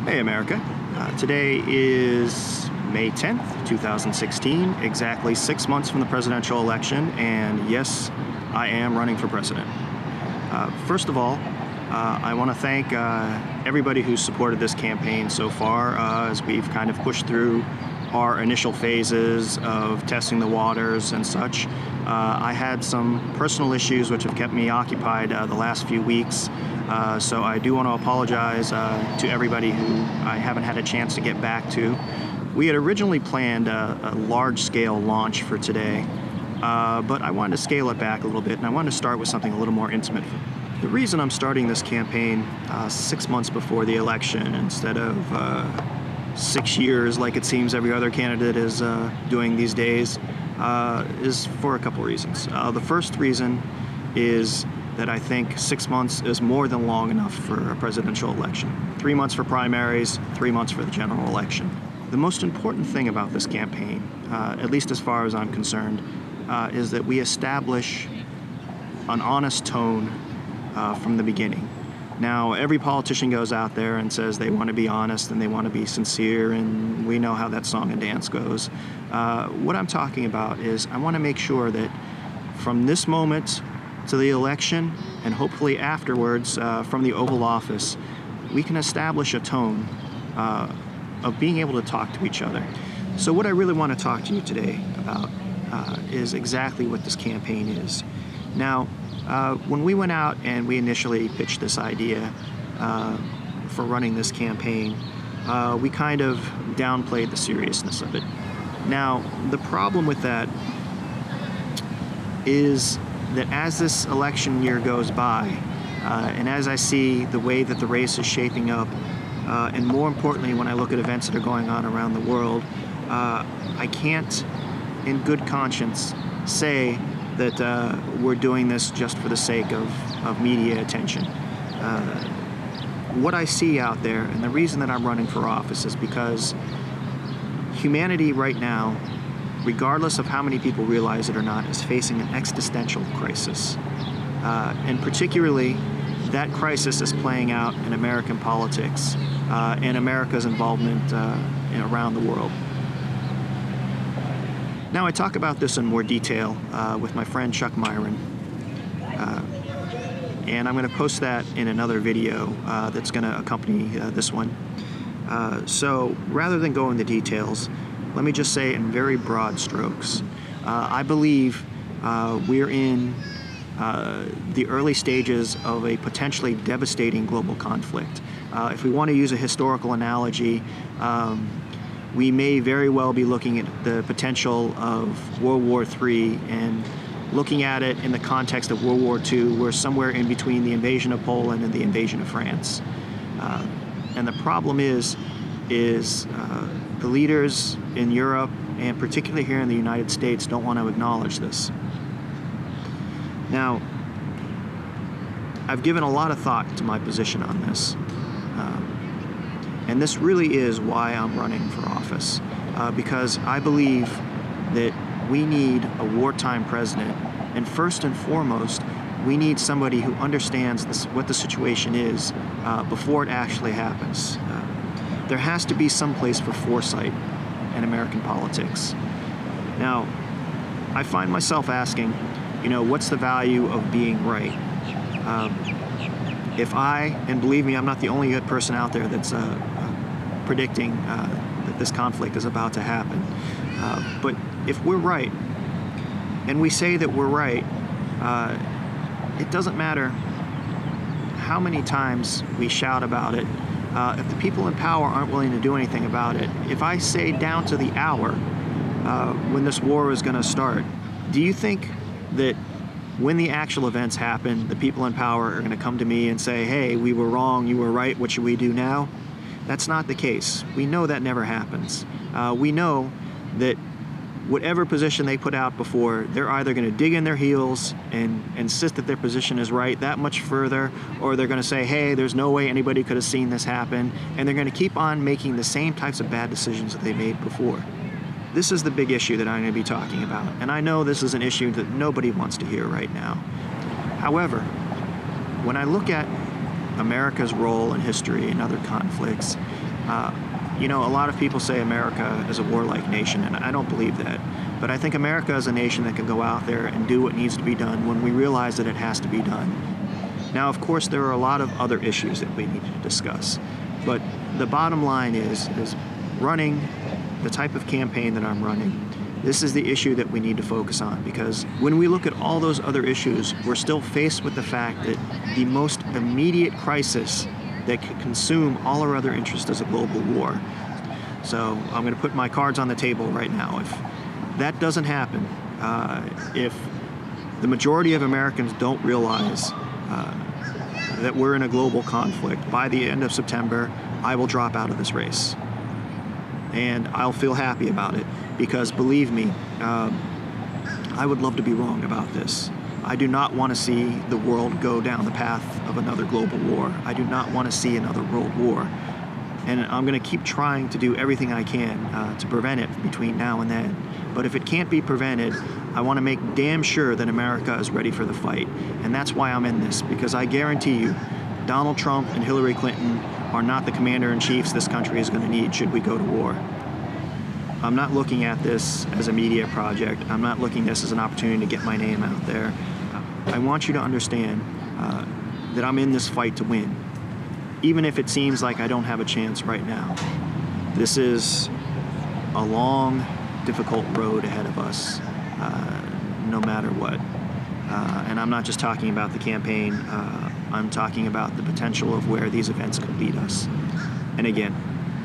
Hey America, today is May 10th, 2016, exactly 6 months from the presidential election, and yes, I am running for president. First of all, I want to thank everybody who's supported this campaign so far as we've kind of pushed through our initial phases of testing the waters and such. I had some personal issues which have kept me occupied the last few weeks. So I do want to apologize to everybody who I haven't had a chance to get back to. We had originally planned a large-scale launch for today, but I wanted to scale it back a little bit, and I wanted to start with something a little more intimate. The reason I'm starting this campaign 6 months before the election instead of 6 years like it seems every other candidate is doing these days is for a couple reasons. The first reason is that I think 6 months is more than long enough for a presidential election. 3 months for primaries, 3 months for the general election. The most important thing about this campaign, at least as far as I'm concerned, is that we establish an honest tone from the beginning. Now, every politician goes out there and says they want to be honest and they want to be sincere, and we know how that song and dance goes. What I'm talking about is I want to make sure that from this moment to the election, and hopefully afterwards from the Oval Office, we can establish a tone of being able to talk to each other. So what I really want to talk to you today about is exactly what this campaign is. Now, when we went out and we initially pitched this idea for running this campaign, we kind of downplayed the seriousness of it. Now, the problem with that is that as this election year goes by, and as I see the way that the race is shaping up, and more importantly, when I look at events that are going on around the world, I can't, in good conscience, say that we're doing this just for the sake of media attention. What I see out there, and the reason that I'm running for office, is because humanity right now, regardless of how many people realize it or not, is facing an existential crisis. And particularly, that crisis is playing out in American politics and America's involvement around the world. Now, I talk about this in more detail with my friend Chuck Myron, and I'm going to post that in another video that's going to accompany this one. So rather than go into details, let me just say in very broad strokes, I believe we're in the early stages of a potentially devastating global conflict. If we want to use a historical analogy, we may very well be looking at the potential of World War III, and looking at it in the context of World War II, we're somewhere in between the invasion of Poland and the invasion of France. And the problem is the leaders in Europe, and particularly here in the United States, don't want to acknowledge this. Now, I've given a lot of thought to my position on this. And this really is why I'm running for office, because I believe that we need a wartime president, and first and foremost, we need somebody who understands what the situation is before it actually happens. There has to be some place for foresight in American politics. Now, I find myself asking, what's the value of being right? If and believe me, I'm not the only person out there that's predicting that this conflict is about to happen. But if we're right, and we say that we're right, it doesn't matter how many times we shout about it. If the people in power aren't willing to do anything about it, if I say down to the hour when this war is going to start, do you think that when the actual events happen, the people in power are going to come to me and say, hey, we were wrong, you were right, what should we do now? That's not the case. We know that never happens. We know that whatever position they put out before, they're either going to dig in their heels and insist that their position is right that much further, or they're going to say, hey, there's no way anybody could have seen this happen, and they're going to keep on making the same types of bad decisions that they made before. This is the big issue that I'm going to be talking about, and I know this is an issue that nobody wants to hear right now. However, when I look at America's role in history and other conflicts, A lot of people say America is a warlike nation, and I don't believe that. But I think America is a nation that can go out there and do what needs to be done when we realize that it has to be done. Now, of course, there are a lot of other issues that we need to discuss. But the bottom line is running the type of campaign that I'm running, this is the issue that we need to focus on, because when we look at all those other issues, we're still faced with the fact that the most immediate crisis that could consume all our other interests is a global war. So I'm going to put my cards on the table right now. If that doesn't happen, if the majority of Americans don't realize that we're in a global conflict, by the end of September, I will drop out of this race. And I'll feel happy about it, because believe me, I would love to be wrong about this. I do not want to see the world go down the path of another global war. I do not want to see another world war. And I'm going to keep trying to do everything I can to prevent it between now and then. But if it can't be prevented, I want to make damn sure that America is ready for the fight. And that's why I'm in this, because I guarantee you, Donald Trump and Hillary Clinton are not the commander-in-chiefs this country is going to need should we go to war. I'm not looking at this as a media project. I'm not looking at this as an opportunity to get my name out there. I want you to understand that I'm in this fight to win, even if it seems like I don't have a chance right now. This is a long, difficult road ahead of us, no matter what. And I'm not just talking about the campaign. I'm talking about the potential of where these events could lead us. And again,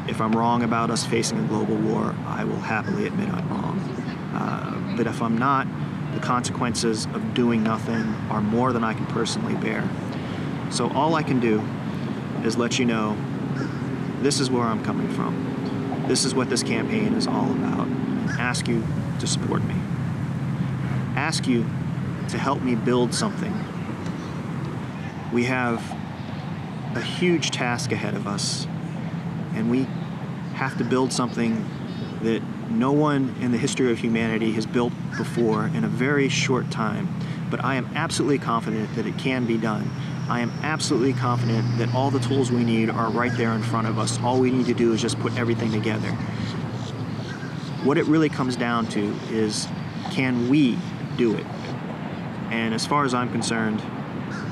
if I'm wrong about us facing a global war, I will happily admit I'm wrong. But if I'm not, the consequences of doing nothing are more than I can personally bear. So all I can do is let you know this is where I'm coming from. This is what this campaign is all about. Ask you to support me. Ask you to help me build something. We have a huge task ahead of us, and we have to build something that no one in the history of humanity has built before in a very short time. But I am absolutely confident that it can be done. I am absolutely confident that all the tools we need are right there in front of us. All we need to do is just put everything together. What it really comes down to is, can we do it? And as far as I'm concerned,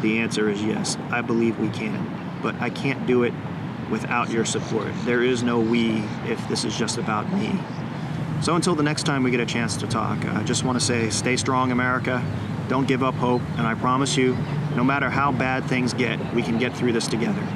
the answer is yes. I believe we can. But I can't do it without your support. There is no we if this is just about me. So until the next time we get a chance to talk, I just want to say, stay strong, America. Don't give up hope. And I promise you, no matter how bad things get, we can get through this together.